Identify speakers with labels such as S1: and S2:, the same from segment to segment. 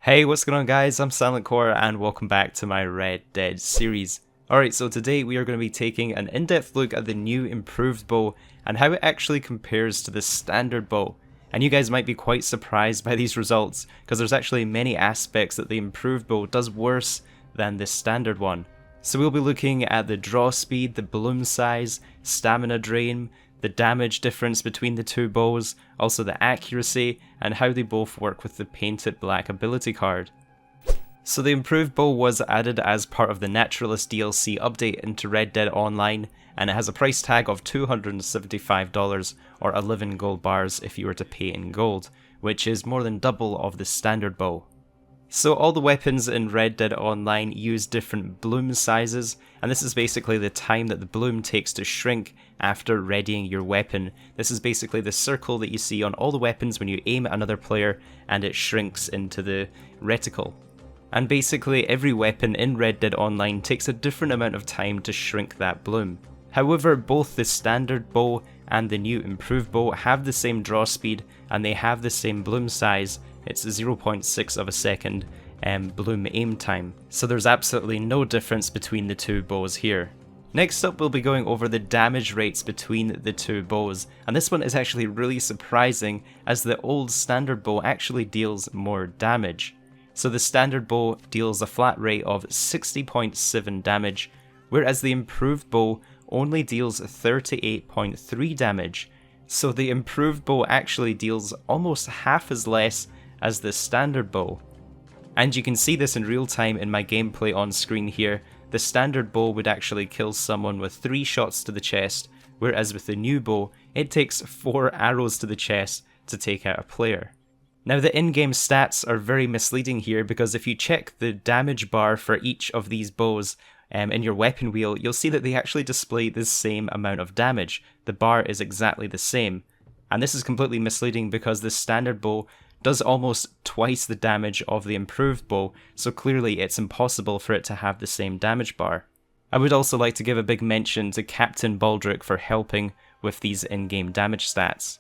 S1: Hey, what's going on guys? I'm Silent Core and welcome back to my Red Dead series. Alright, so today we are going to be taking an in-depth look at the new improved bow and how it actually compares to the standard bow. And you guys might be quite surprised by these results because there's actually many aspects that the improved bow does worse than the standard one. So we'll be looking at the draw speed, the bloom size, stamina drain, the damage difference between the two bows, also the accuracy, and how they both work with the painted black ability card. So the improved bow was added as part of the Naturalist DLC update into Red Dead Online, and it has a price tag of $275 or 11 gold bars if you were to pay in gold, which is more than double of the standard bow. So all the weapons in Red Dead Online use different bloom sizes, and this is basically the time that the bloom takes to shrink after readying your weapon. This is basically the circle that you see on all the weapons when you aim at another player and it shrinks into the reticle. And basically every weapon in Red Dead Online takes a different amount of time to shrink that bloom. However, both the standard bow and the new improved bow have the same draw speed and they have the same bloom size. It's 0.6 of a second bloom aim time, so there's absolutely no difference between the two bows here. Next up we'll be going over the damage rates between the two bows, and this one is actually really surprising as the old standard bow actually deals more damage. So the standard bow deals a flat rate of 60.7 damage, whereas the improved bow only deals 38.3 damage. So the improved bow actually deals almost half as less as the standard bow. And you can see this in real time in my gameplay on screen here. The standard bow would actually kill someone with 3 shots to the chest, whereas with the new bow, it takes 4 arrows to the chest to take out a player. Now the in-game stats are very misleading here because if you check the damage bar for each of these bows in your weapon wheel, you'll see that they actually display the same amount of damage. The bar is exactly the same. And this is completely misleading because the standard bow does almost twice the damage of the improved bow, so clearly it's impossible for it to have the same damage bar. I would also like to give a big mention to Captain Baldric for helping with these in-game damage stats.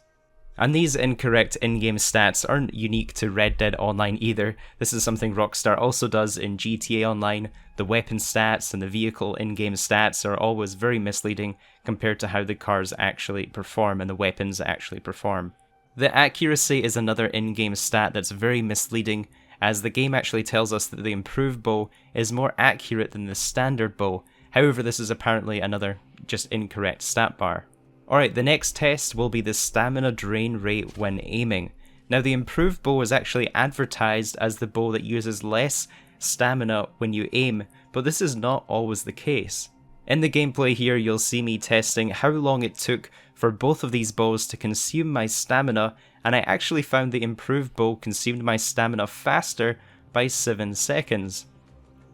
S1: And these incorrect in-game stats aren't unique to Red Dead Online either. This is something Rockstar also does in GTA Online. The weapon stats and the vehicle in-game stats are always very misleading compared to how the cars actually perform and the weapons actually perform. The accuracy is another in-game stat that's very misleading, as the game actually tells us that the improved bow is more accurate than the standard bow. However, this is apparently another just incorrect stat bar. Alright, the next test will be the stamina drain rate when aiming. Now the improved bow is actually advertised as the bow that uses less stamina when you aim, but this is not always the case. In the gameplay here, you'll see me testing how long it took for both of these bows to consume my stamina, and I actually found the improved bow consumed my stamina faster by 7 seconds.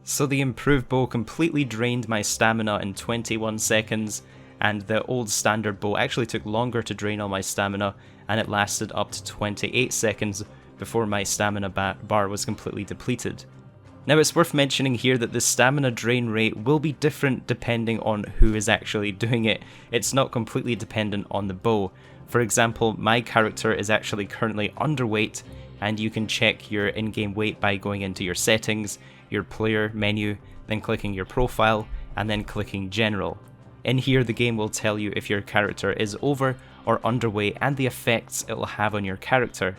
S1: So the improved bow completely drained my stamina in 21 seconds, and the old standard bow actually took longer to drain all my stamina, and it lasted up to 28 seconds before my stamina bar was completely depleted. Now it's worth mentioning here that the stamina drain rate will be different depending on who is actually doing it. It's not completely dependent on the bow. For example, my character is actually currently underweight, and you can check your in-game weight by going into your settings, your player menu, then clicking your profile, and then clicking general. In here the game will tell you if your character is over or underweight and the effects it will have on your character.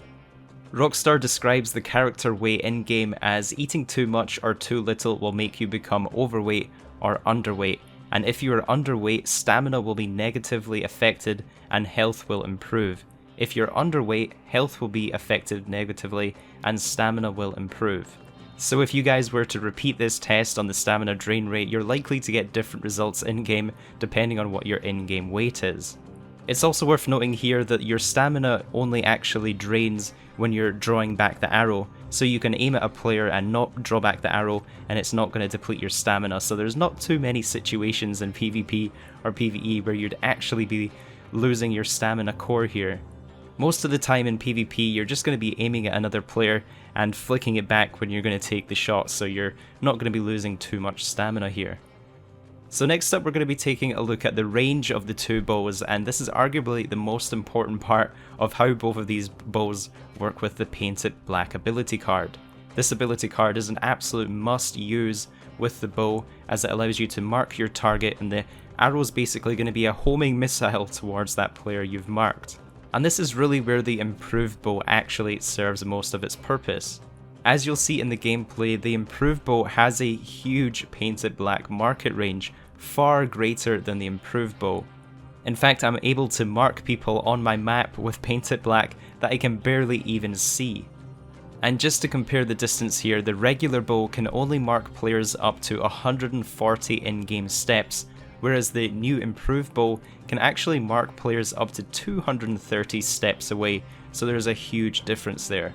S1: Rockstar describes the character weight in-game as eating too much or too little will make you become overweight or underweight, and if you are underweight, stamina will be negatively affected and health will improve. If you're underweight, health will be affected negatively and stamina will improve. So if you guys were to repeat this test on the stamina drain rate, you're likely to get different results in-game depending on what your in-game weight is. It's also worth noting here that your stamina only actually drains when you're drawing back the arrow, so you can aim at a player and not draw back the arrow and it's not going to deplete your stamina, so there's not too many situations in PvP or PvE where you'd actually be losing your stamina core here. Most of the time in PvP you're just going to be aiming at another player and flicking it back when you're going to take the shot, so you're not going to be losing too much stamina here. So next up we're going to be taking a look at the range of the two bows, and this is arguably the most important part of how both of these bows work with the painted black ability card. This ability card is an absolute must use with the bow, as it allows you to mark your target and the arrow is basically going to be a homing missile towards that player you've marked. And this is really where the improved bow actually serves most of its purpose. As you'll see in the gameplay, the improved bow has a huge painted black market range, far greater than the improved bow. In fact, I'm able to mark people on my map with painted black that I can barely even see. And just to compare the distance here, the regular bow can only mark players up to 140 in-game steps, whereas the new improved bow can actually mark players up to 230 steps away, so there's a huge difference there.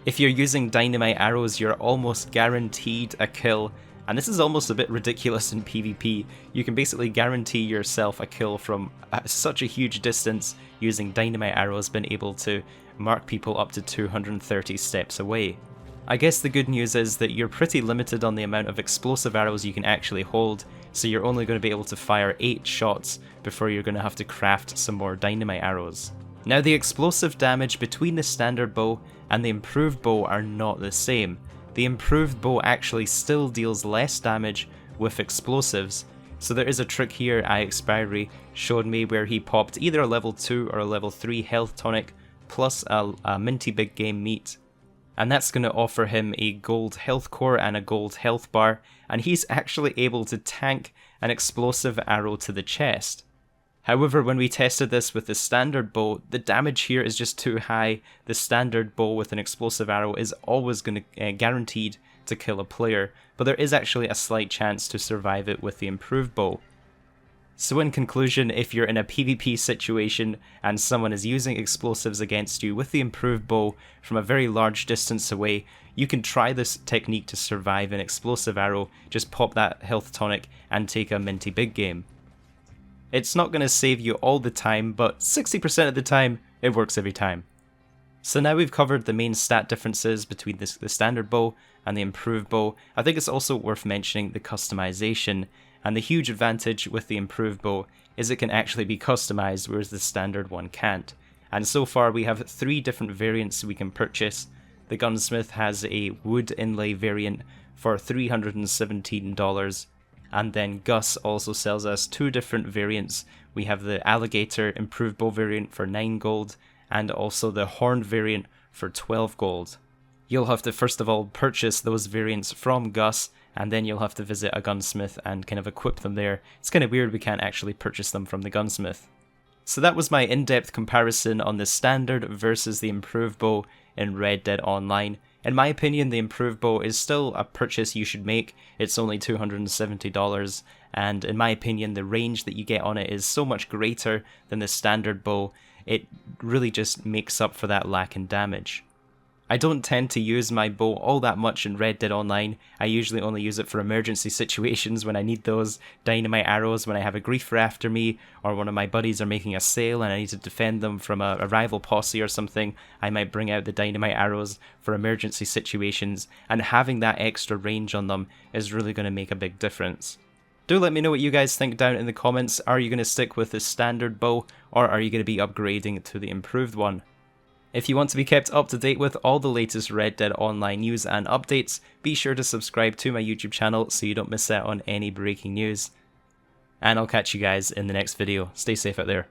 S1: If you're using dynamite arrows, you're almost guaranteed a kill, and this is almost a bit ridiculous in PvP. You can basically guarantee yourself a kill from such a huge distance using dynamite arrows, being able to mark people up to 230 steps away. I guess the good news is that you're pretty limited on the amount of explosive arrows you can actually hold, so you're only going to be able to fire 8 shots before you're going to have to craft some more dynamite arrows. Now, the explosive damage between the standard bow and the improved bow are not the same. The improved bow actually still deals less damage with explosives, so there is a trick here iExpiry showed me where he popped either a level 2 or a level 3 health tonic plus a minty big game meat, and that's going to offer him a gold health core and a gold health bar, and he's actually able to tank an explosive arrow to the chest. However, when we tested this with the standard bow, the damage here is just too high. The standard bow with an explosive arrow is always going to guaranteed to kill a player, but there is actually a slight chance to survive it with the improved bow. So in conclusion, if you're in a PvP situation and someone is using explosives against you with the improved bow from a very large distance away, you can try this technique to survive an explosive arrow. Just pop that health tonic and take a minty big game. It's not going to save you all the time, but 60% of the time, it works every time. So now we've covered the main stat differences between the standard bow and the improved bow. I think it's also worth mentioning the customization, and the huge advantage with the improved bow is it can actually be customized, whereas the standard one can't. And so far we have 3 different variants we can purchase. The gunsmith has a wood inlay variant for $317. And then Gus also sells us 2 different variants. We have the alligator improved bow variant for 9 gold, and also the horned variant for 12 gold. You'll have to first of all purchase those variants from Gus, and then you'll have to visit a gunsmith and kind of equip them there. It's kind of weird we can't actually purchase them from the gunsmith. So that was my in-depth comparison on the standard versus the improved bow in Red Dead Online. In my opinion, the improved bow is still a purchase you should make. It's only $270, and in my opinion, the range that you get on it is so much greater than the standard bow, it really just makes up for that lack in damage. I don't tend to use my bow all that much in Red Dead Online. I usually only use it for emergency situations when I need those dynamite arrows, when I have a griefer after me, or one of my buddies are making a sale and I need to defend them from a rival posse or something. I might bring out the dynamite arrows for emergency situations, and having that extra range on them is really going to make a big difference. Do let me know what you guys think down in the comments. Are you going to stick with the standard bow, or are you going to be upgrading to the improved one? If you want to be kept up to date with all the latest Red Dead Online news and updates, be sure to subscribe to my YouTube channel so you don't miss out on any breaking news. And I'll catch you guys in the next video. Stay safe out there.